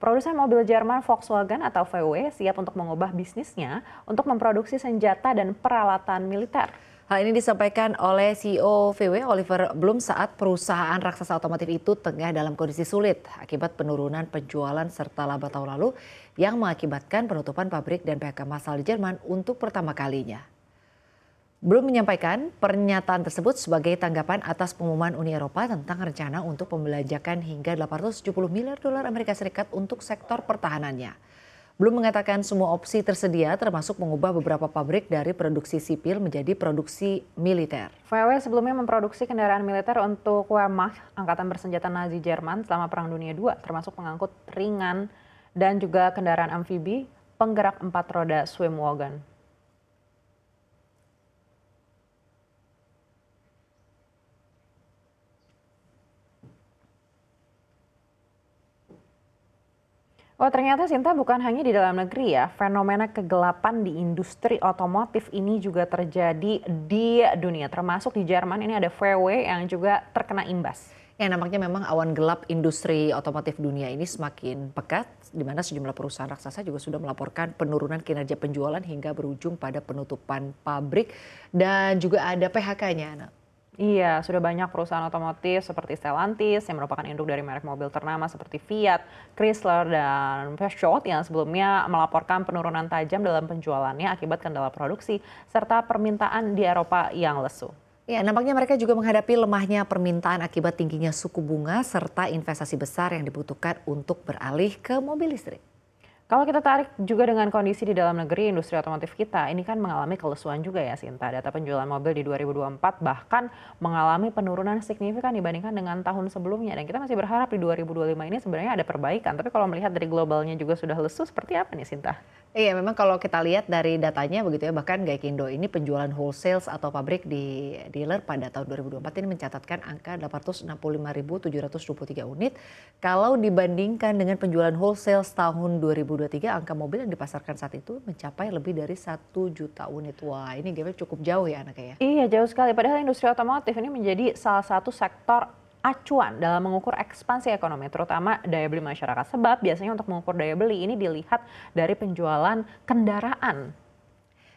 Produsen mobil Jerman Volkswagen atau VW siap untuk mengubah bisnisnya untuk memproduksi senjata dan peralatan militer. Hal ini disampaikan oleh CEO VW Oliver Blume saat perusahaan raksasa otomotif itu tengah dalam kondisi sulit akibat penurunan penjualan serta laba tahun lalu yang mengakibatkan penutupan pabrik dan PHK massal di Jerman untuk pertama kalinya. Blume menyampaikan pernyataan tersebut sebagai tanggapan atas pengumuman Uni Eropa tentang rencana untuk membelanjakan hingga 870 miliar dolar Amerika Serikat untuk sektor pertahanannya. Blume mengatakan semua opsi tersedia termasuk mengubah beberapa pabrik dari produksi sipil menjadi produksi militer. VW sebelumnya memproduksi kendaraan militer untuk Wehrmacht, angkatan bersenjata Nazi Jerman selama Perang Dunia II, termasuk pengangkut ringan dan juga kendaraan amfibi penggerak 4 roda Schwimmwagen. Oh ternyata Sinta bukan hanya di dalam negeri ya, fenomena kegelapan di industri otomotif ini juga terjadi di dunia, termasuk di Jerman ini ada VW yang juga terkena imbas. Ya, nampaknya memang awan gelap industri otomotif dunia ini semakin pekat, di mana sejumlah perusahaan raksasa juga sudah melaporkan penurunan kinerja penjualan hingga berujung pada penutupan pabrik dan juga ada PHK-nya. Iya, sudah banyak perusahaan otomotif seperti Stellantis yang merupakan induk dari merek mobil ternama seperti Fiat, Chrysler, dan Peugeot yang sebelumnya melaporkan penurunan tajam dalam penjualannya akibat kendala produksi serta permintaan di Eropa yang lesu. Ya, nampaknya mereka juga menghadapi lemahnya permintaan akibat tingginya suku bunga serta investasi besar yang dibutuhkan untuk beralih ke mobil listrik. Kalau kita tarik juga dengan kondisi di dalam negeri, industri otomotif kita ini kan mengalami kelesuan juga ya Sinta. Data penjualan mobil di 2024 bahkan mengalami penurunan signifikan dibandingkan dengan tahun sebelumnya. Dan kita masih berharap di 2025 ini sebenarnya ada perbaikan. Tapi kalau melihat dari globalnya juga sudah lesu, seperti apa nih Sinta? Iya, memang kalau kita lihat dari datanya begitu ya, bahkan Gaikindo ini penjualan wholesale atau pabrik di dealer pada tahun 2024 ini mencatatkan angka 865.723 unit. Kalau dibandingkan dengan penjualan wholesale tahun 2023, angka mobil yang dipasarkan saat itu mencapai lebih dari 1 juta unit. Wah, ini gapnya cukup jauh ya anaknya ya. Iya, jauh sekali. Padahal industri otomotif ini menjadi salah satu sektor acuan dalam mengukur ekspansi ekonomi, terutama daya beli masyarakat. Sebab biasanya untuk mengukur daya beli ini dilihat dari penjualan kendaraan.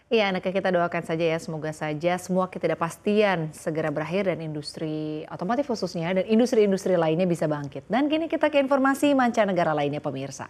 Iya, anaknya kita doakan saja ya, semoga saja semua ketidakpastian segera berakhir dan industri otomotif khususnya dan industri-industri lainnya bisa bangkit. Dan kini kita ke informasi mancanegara lainnya pemirsa.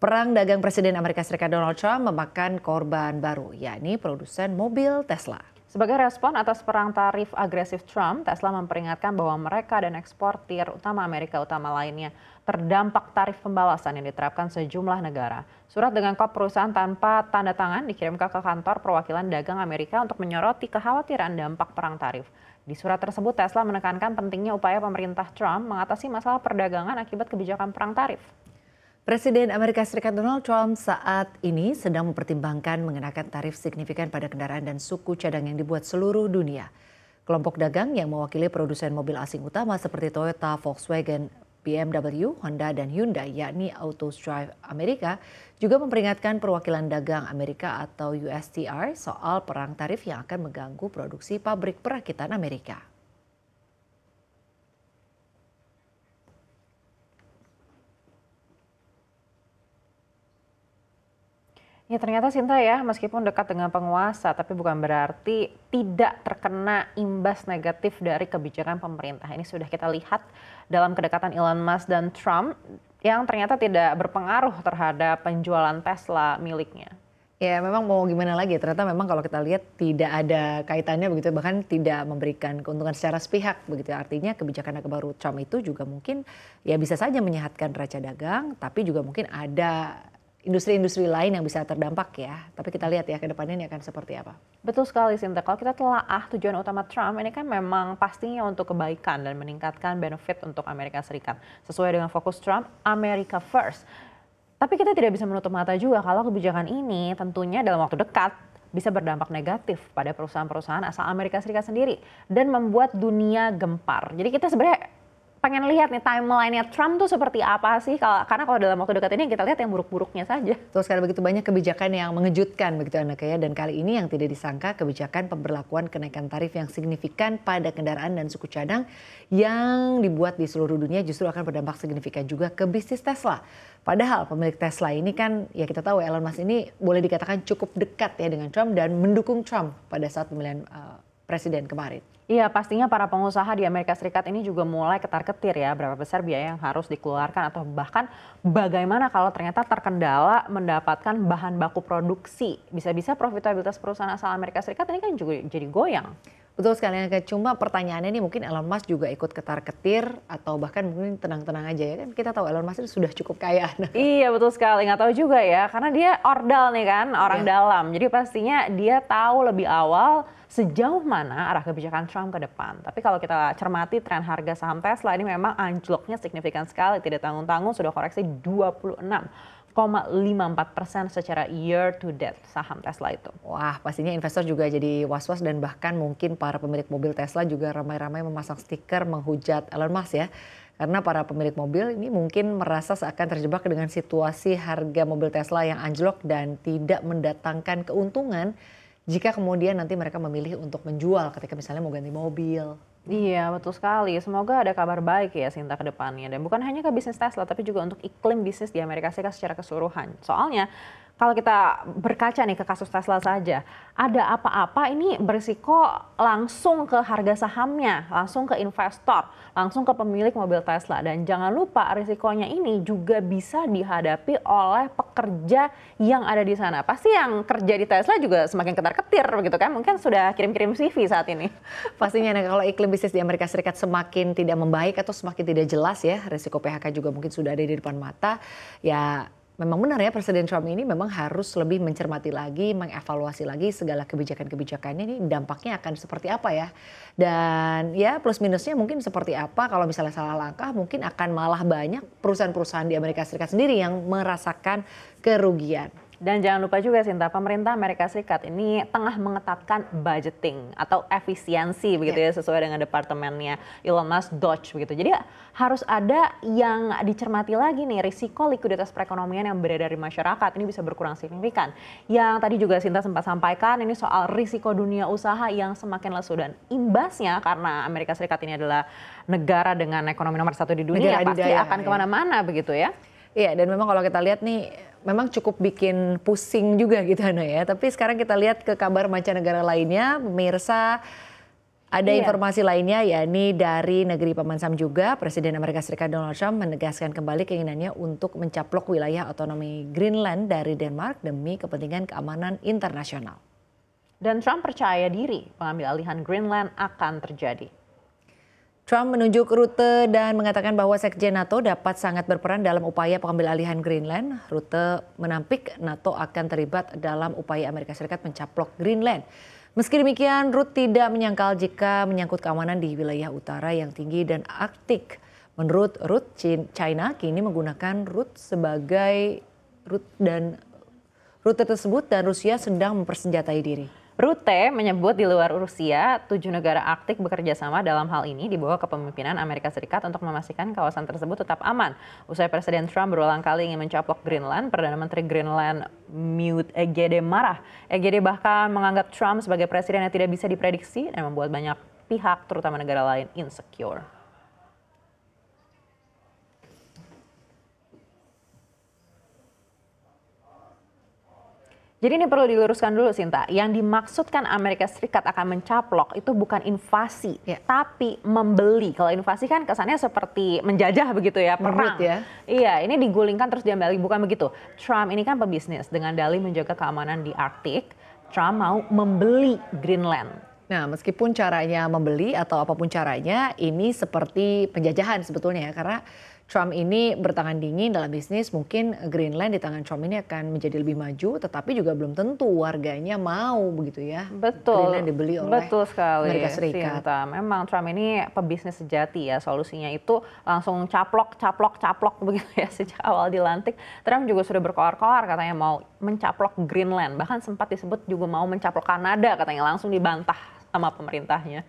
Perang dagang Presiden Amerika Serikat Donald Trump memakan korban baru, yakni produsen mobil Tesla. Sebagai respon atas perang tarif agresif Trump, Tesla memperingatkan bahwa mereka dan eksportir utama Amerika utama lainnya terdampak tarif pembalasan yang diterapkan sejumlah negara. Surat dengan kop perusahaan tanpa tanda tangan dikirimkan ke kantor perwakilan dagang Amerika untuk menyoroti kekhawatiran dampak perang tarif. Di surat tersebut, Tesla menekankan pentingnya upaya pemerintah Trump mengatasi masalah perdagangan akibat kebijakan perang tarif. Presiden Amerika Serikat Donald Trump saat ini sedang mempertimbangkan mengenakan tarif signifikan pada kendaraan dan suku cadang yang dibuat seluruh dunia. Kelompok dagang yang mewakili produsen mobil asing utama seperti Toyota, Volkswagen, BMW, Honda, dan Hyundai yakni AutoDrive Amerika juga memperingatkan perwakilan dagang Amerika atau USTR soal perang tarif yang akan mengganggu produksi pabrik perakitan Amerika. Ya ternyata Sinta ya, meskipun dekat dengan penguasa, tapi bukan berarti tidak terkena imbas negatif dari kebijakan pemerintah. Ini sudah kita lihat dalam kedekatan Elon Musk dan Trump yang ternyata tidak berpengaruh terhadap penjualan Tesla miliknya. Ya memang mau gimana lagi, ternyata memang kalau kita lihat tidak ada kaitannya begitu, bahkan tidak memberikan keuntungan secara sepihak begitu. Artinya kebijakan baru Trump itu juga mungkin ya bisa saja menyehatkan neraca dagang, tapi juga mungkin ada industri-industri lain yang bisa terdampak ya. Tapi kita lihat ya ke depannya ini akan seperti apa. Betul sekali Sinta, kalau kita telaah tujuan utama Trump ini kan memang pastinya untuk kebaikan dan meningkatkan benefit untuk Amerika Serikat. Sesuai dengan fokus Trump, America First. Tapi kita tidak bisa menutup mata juga kalau kebijakan ini tentunya dalam waktu dekat bisa berdampak negatif pada perusahaan-perusahaan asal Amerika Serikat sendiri dan membuat dunia gempar. Jadi kita sebenarnya pengen lihat nih timeline-nya Trump tuh seperti apa sih, karena kalau dalam waktu dekat ini kita lihat yang buruk-buruknya saja. Terus sekali begitu banyak kebijakan yang mengejutkan begitu Aneka ya, dan kali ini yang tidak disangka kebijakan pemberlakuan kenaikan tarif yang signifikan pada kendaraan dan suku cadang yang dibuat di seluruh dunia justru akan berdampak signifikan juga ke bisnis Tesla. Padahal pemilik Tesla ini kan ya kita tahu Elon Musk ini boleh dikatakan cukup dekat ya dengan Trump dan mendukung Trump pada saat pemilihan presiden kemarin. Iya, pastinya para pengusaha di Amerika Serikat ini juga mulai ketar-ketir ya, berapa besar biaya yang harus dikeluarkan atau bahkan bagaimana kalau ternyata terkendala mendapatkan bahan baku produksi. Bisa-bisa profitabilitas perusahaan asal Amerika Serikat ini kan juga jadi goyang. Betul sekali, cuma pertanyaannya ini mungkin Elon Musk juga ikut ketar-ketir atau bahkan mungkin tenang-tenang aja ya, kan kita tahu Elon Musk itu sudah cukup kaya. Iya betul sekali, nggak tahu juga ya karena dia ordal nih kan, orang dalam. Jadi pastinya dia tahu lebih awal sejauh mana arah kebijakan Trump ke depan. Tapi kalau kita cermati tren harga saham Tesla ini memang anjloknya signifikan sekali, tidak tanggung-tanggung sudah koreksi 26,54% secara year to date saham Tesla itu. Wah, pastinya investor juga jadi was-was dan bahkan mungkin para pemilik mobil Tesla juga ramai-ramai memasang stiker menghujat Elon Musk ya. Karena para pemilik mobil ini mungkin merasa seakan terjebak dengan situasi harga mobil Tesla yang anjlok dan tidak mendatangkan keuntungan jika kemudian nanti mereka memilih untuk menjual ketika misalnya mau ganti mobil. Iya betul sekali, semoga ada kabar baik ya Sinta ke depannya. Dan bukan hanya ke bisnis Tesla tapi juga untuk iklim bisnis di Amerika Serikat secara keseluruhan. Soalnya kalau kita berkaca nih ke kasus Tesla saja, ada apa-apa ini berisiko langsung ke harga sahamnya, langsung ke investor, langsung ke pemilik mobil Tesla. Dan jangan lupa risikonya ini juga bisa dihadapi oleh pekerja yang ada di sana. Pasti yang kerja di Tesla juga semakin ketar-ketir begitu kan, mungkin sudah kirim-kirim CV saat ini. Pastinya kalau iklim bisnis di Amerika Serikat semakin tidak membaik atau semakin tidak jelas ya, risiko PHK juga mungkin sudah ada di depan mata. Ya memang benar ya, Presiden Trump ini memang harus lebih mencermati lagi, mengevaluasi lagi segala kebijakan-kebijakannya ini dampaknya akan seperti apa ya. Dan ya plus minusnya mungkin seperti apa, kalau misalnya salah langkah mungkin akan malah banyak perusahaan-perusahaan di Amerika Serikat sendiri yang merasakan kerugian. Dan jangan lupa juga Sinta, pemerintah Amerika Serikat ini tengah mengetatkan budgeting atau efisiensi begitu ya, sesuai dengan departemennya Elon Musk Dodge begitu. Jadi harus ada yang dicermati lagi nih, risiko likuiditas perekonomian yang beredar di masyarakat ini bisa berkurang signifikan. Yang tadi juga Sinta sempat sampaikan ini soal risiko dunia usaha yang semakin lesu dan imbasnya karena Amerika Serikat ini adalah negara dengan ekonomi nomor 1 di dunia, pasti akan kemana-mana begitu ya. Iya, dan memang kalau kita lihat nih, memang cukup bikin pusing juga gitu Ana ya. Tapi sekarang kita lihat ke kabar mancanegara lainnya, pemirsa ada informasi lainnya yakni dari negeri Paman Sam juga. Presiden Amerika Serikat Donald Trump menegaskan kembali keinginannya untuk mencaplok wilayah otonomi Greenland dari Denmark demi kepentingan keamanan internasional. Dan Trump percaya diri pengambil alihan Greenland akan terjadi. Trump menunjuk rute dan mengatakan bahwa Sekjen NATO dapat sangat berperan dalam upaya pengambil alihan Greenland. Rute menampik NATO akan terlibat dalam upaya Amerika Serikat mencaplok Greenland. Meski demikian, Rutte tidak menyangkal jika menyangkut keamanan di wilayah utara yang tinggi dan Arktik. Menurut Rutte, China kini menggunakan Rutte sebagai rute tersebut dan Rusia sedang mempersenjatai diri. Rutte menyebut di luar Rusia, 7 negara Arktik bekerja sama dalam hal ini di bawah kepemimpinan Amerika Serikat untuk memastikan kawasan tersebut tetap aman. Usai Presiden Trump berulang kali ingin mencaplok Greenland, Perdana Menteri Greenland Newt Egede marah. Egede bahkan menganggap Trump sebagai presiden yang tidak bisa diprediksi dan membuat banyak pihak, terutama negara lain, insecure. Jadi ini perlu diluruskan dulu Sinta, yang dimaksudkan Amerika Serikat akan mencaplok itu bukan invasi, tapi membeli. Kalau invasi kan kesannya seperti menjajah begitu ya, perang. Ya. Iya, ini digulingkan terus diambil, bukan begitu. Trump ini kan pebisnis, dengan dalih menjaga keamanan di Arktik, Trump mau membeli Greenland. Nah, meskipun caranya membeli atau apapun caranya, ini seperti penjajahan sebetulnya ya, karena Trump ini bertangan dingin dalam bisnis, mungkin Greenland di tangan Trump ini akan menjadi lebih maju, tetapi juga belum tentu warganya mau begitu ya. Betul, Greenland dibeli oleh Amerika Serikat. Sinta. Memang Trump ini pebisnis sejati ya, solusinya itu langsung caplok begitu ya sejak awal dilantik. Trump juga sudah berkoar-koar katanya mau mencaplok Greenland, bahkan sempat disebut juga mau mencaplok Kanada katanya, langsung dibantah sama pemerintahnya.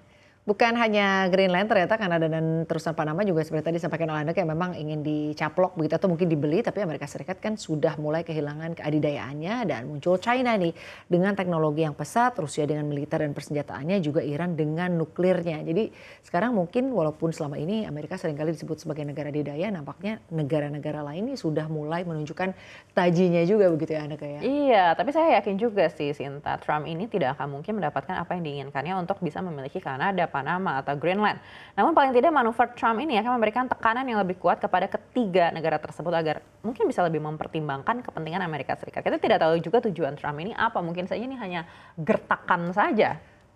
Bukan hanya Greenland, ternyata Kanada dan terusan Panama juga seperti tadi disampaikan oleh Anda kayak memang ingin dicaplok begitu atau mungkin dibeli, tapi Amerika Serikat kan sudah mulai kehilangan keadidayaannya dan muncul China nih dengan teknologi yang pesat, Rusia dengan militer dan persenjataannya, juga Iran dengan nuklirnya. Jadi sekarang mungkin walaupun selama ini Amerika seringkali disebut sebagai negara adidaya, nampaknya negara-negara lain ini sudah mulai menunjukkan tajinya juga begitu ya Anda kayak. Iya, tapi saya yakin juga sih Sinta, Trump ini tidak akan mungkin mendapatkan apa yang diinginkannya untuk bisa memiliki Kanada, Panama, atau Greenland. Namun paling tidak manuver Trump ini akan memberikan tekanan yang lebih kuat kepada ketiga negara tersebut agar mungkin bisa lebih mempertimbangkan kepentingan Amerika Serikat. Kita tidak tahu juga tujuan Trump ini apa, mungkin saja ini hanya gertakan saja.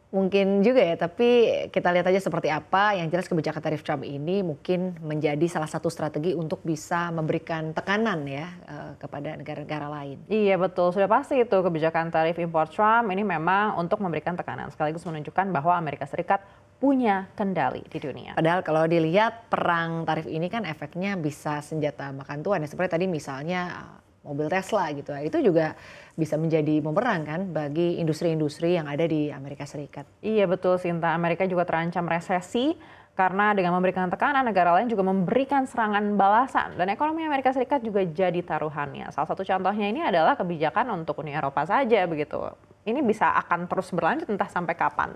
Mungkin juga ya, tapi kita lihat aja seperti apa. Yang jelas kebijakan tarif Trump ini mungkin menjadi salah satu strategi untuk bisa memberikan tekanan ya kepada negara-negara lain. Iya betul, sudah pasti itu kebijakan tarif impor Trump ini memang untuk memberikan tekanan sekaligus menunjukkan bahwa Amerika Serikat punya kendali di dunia. Padahal kalau dilihat perang tarif ini kan efeknya bisa senjata makan tuan ya. Seperti tadi misalnya mobil Tesla gitu ya, itu juga bisa menjadi bumerang kan bagi industri-industri yang ada di Amerika Serikat. Iya betul Sinta, Amerika juga terancam resesi karena dengan memberikan tekanan negara lain juga memberikan serangan balasan dan ekonomi Amerika Serikat juga jadi taruhannya. Salah satu contohnya ini adalah kebijakan untuk Uni Eropa saja begitu. Ini bisa akan terus berlanjut entah sampai kapan.